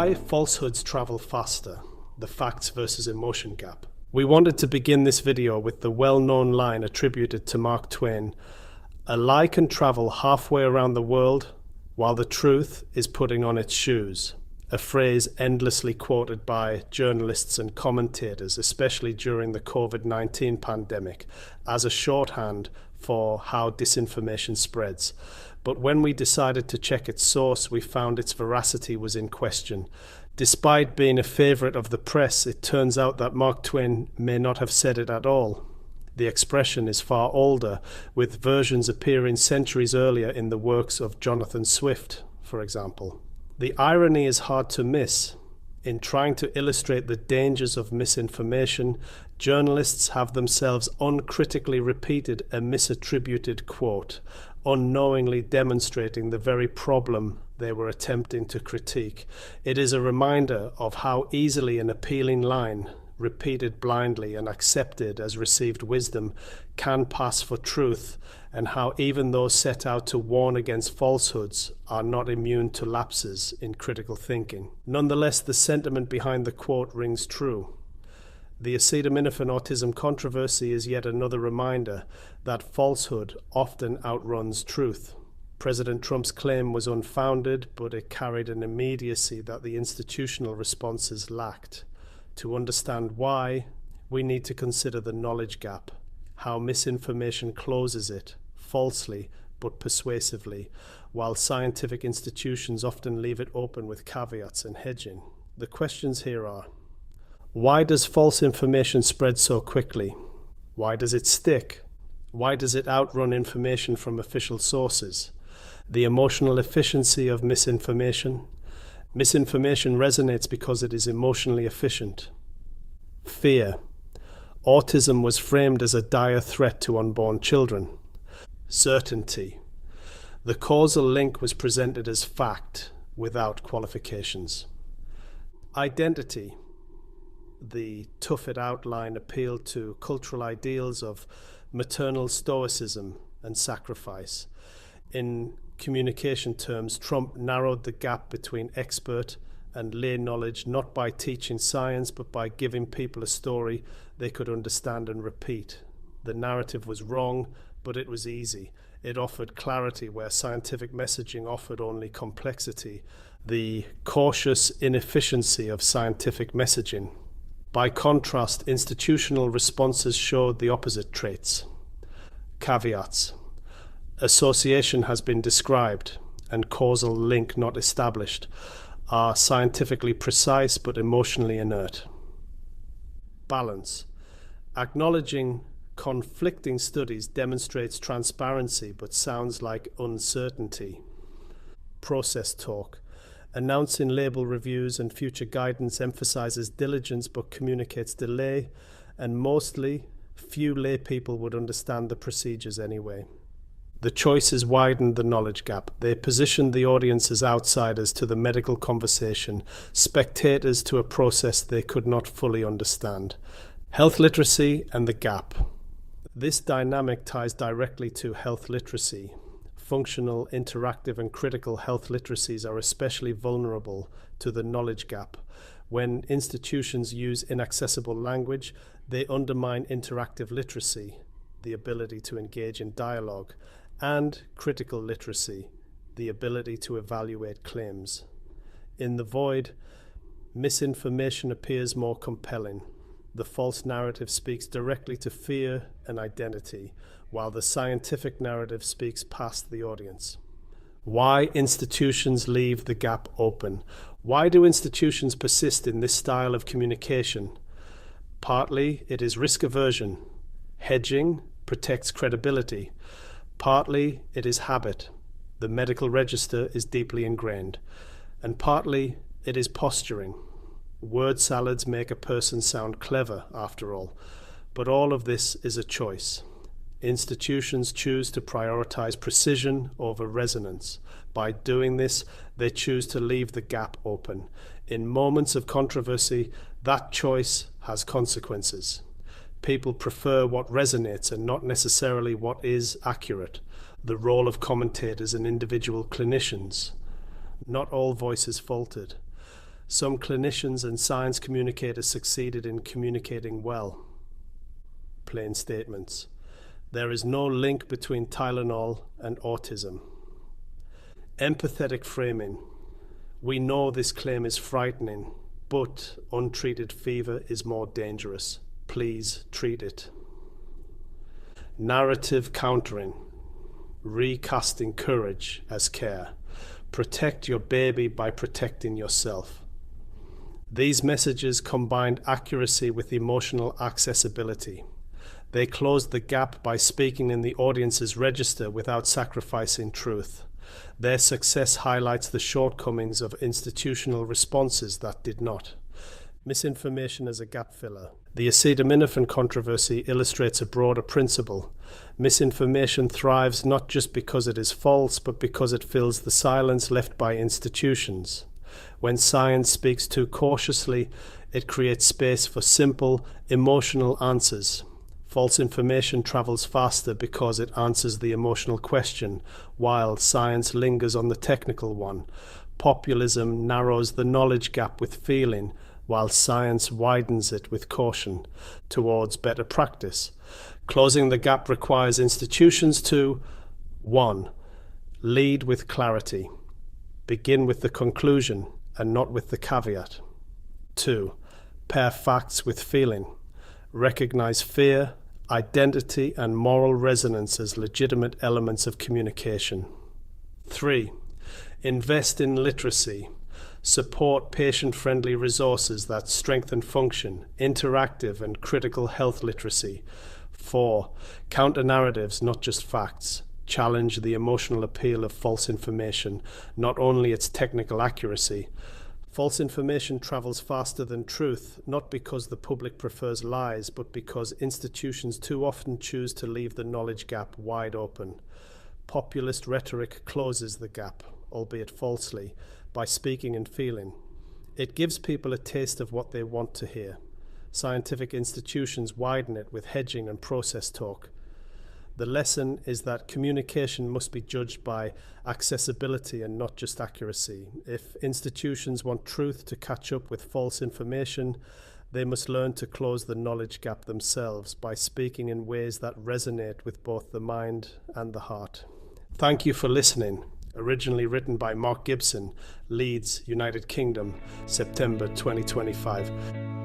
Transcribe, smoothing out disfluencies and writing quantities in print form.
Why falsehoods travel faster, the facts versus emotion gap. We wanted to begin this video with the well-known line attributed to Mark Twain: "A lie can travel halfway around the world while the truth is putting on its shoes," a phrase endlessly quoted by journalists and commentators, especially during the COVID-19 pandemic, as a shorthand for how disinformation spreads. But when we decided to check its source, we found its veracity was in question. Despite being a favorite of the press, it turns out that Mark Twain may not have said it at all. The expression is far older, with versions appearing centuries earlier in the works of Jonathan Swift, for example. The irony is hard to miss. In trying to illustrate the dangers of misinformation, journalists have themselves uncritically repeated a misattributed quote, unknowingly demonstrating the very problem they were attempting to critique. It is a reminder of how easily an appealing line, repeated blindly and accepted as received wisdom, can pass for truth, and how even those set out to warn against falsehoods are not immune to lapses in critical thinking. Nonetheless, the sentiment behind the quote rings true. The acetaminophen autism controversy is yet another reminder that falsehood often outruns truth. President Trump's claim was unfounded, but it carried an immediacy that the institutional responses lacked. To understand why, we need to consider the knowledge gap, how misinformation closes it, falsely but persuasively, while scientific institutions often leave it open with caveats and hedging. The questions here are: why does false information spread so quickly? Why does it stick? Why does it outrun information from official sources? The emotional efficiency of misinformation. Misinformation resonates because it is emotionally efficient. Fear. Autism was framed as a dire threat to unborn children. Certainty. The causal link was presented as fact, without qualifications. Identity. The tough-it-out line appealed to cultural ideals of maternal stoicism and sacrifice. In communication terms, Trump narrowed the gap between expert and lay knowledge not by teaching science, but by giving people a story they could understand and repeat. The narrative was wrong, but it was easy. It offered clarity where scientific messaging offered only complexity, the cautious inefficiency of scientific messaging. By contrast, institutional responses showed the opposite traits. Caveats. Association has been described and causal link not established, are scientifically precise but emotionally inert. Balance. Acknowledging conflicting studies demonstrates transparency but sounds like uncertainty. Process talk. Announcing label reviews and future guidance emphasizes diligence but communicates delay, and mostly, few lay people would understand the procedures anyway. The choices widened the knowledge gap. They positioned the audience as outsiders to the medical conversation, spectators to a process they could not fully understand. Health literacy and the gap. This dynamic ties directly to health literacy. Functional, interactive, and critical health literacies are especially vulnerable to the knowledge gap. When institutions use inaccessible language, they undermine interactive literacy, the ability to engage in dialogue, and critical literacy, the ability to evaluate claims. In the void, misinformation appears more compelling. The false narrative speaks directly to fear and identity, while the scientific narrative speaks past the audience. Why institutions leave the gap open? Why do institutions persist in this style of communication? Partly, it is risk aversion. Hedging protects credibility. Partly, it is habit. The medical register is deeply ingrained. And partly, it is posturing. Word salads make a person sound clever, after all. But all of this is a choice. Institutions choose to prioritize precision over resonance. By doing this, they choose to leave the gap open. In moments of controversy, that choice has consequences. People prefer what resonates and not necessarily what is accurate. The role of commentators and individual clinicians. Not all voices faltered. Some clinicians and science communicators succeeded in communicating well. Plain statements. There is no link between Tylenol and autism. Empathetic framing. We know this claim is frightening, but untreated fever is more dangerous. Please treat it. Narrative countering. Recasting courage as care. Protect your baby by protecting yourself. These messages combined accuracy with emotional accessibility. They closed the gap by speaking in the audience's register without sacrificing truth. Their success highlights the shortcomings of institutional responses that did not. Misinformation as a gap filler. The acetaminophen controversy illustrates a broader principle. Misinformation thrives not just because it is false, but because it fills the silence left by institutions. When science speaks too cautiously, it creates space for simple, emotional answers. False information travels faster because it answers the emotional question, while science lingers on the technical one. Populism narrows the knowledge gap with feeling, while science widens it with caution towards better practice. Closing the gap requires institutions to 1. Lead with clarity. Begin with the conclusion and not with the caveat. 2. Pair facts with feeling. Recognize fear, identity, and moral resonance as legitimate elements of communication. 3. Invest in literacy. Support patient-friendly resources that strengthen function, interactive and critical health literacy. 4. Counter narratives, not just facts. Challenge the emotional appeal of false information, not only its technical accuracy. False information travels faster than truth, not because the public prefers lies, but because institutions too often choose to leave the knowledge gap wide open. Populist rhetoric closes the gap, albeit falsely, by speaking and feeling. It gives people a taste of what they want to hear. Scientific institutions widen it with hedging and process talk. The lesson is that communication must be judged by accessibility and not just accuracy. If institutions want truth to catch up with false information, they must learn to close the knowledge gap themselves by speaking in ways that resonate with both the mind and the heart. Thank you for listening. Originally written by Mark Gibson, Leeds, United Kingdom, September 2025.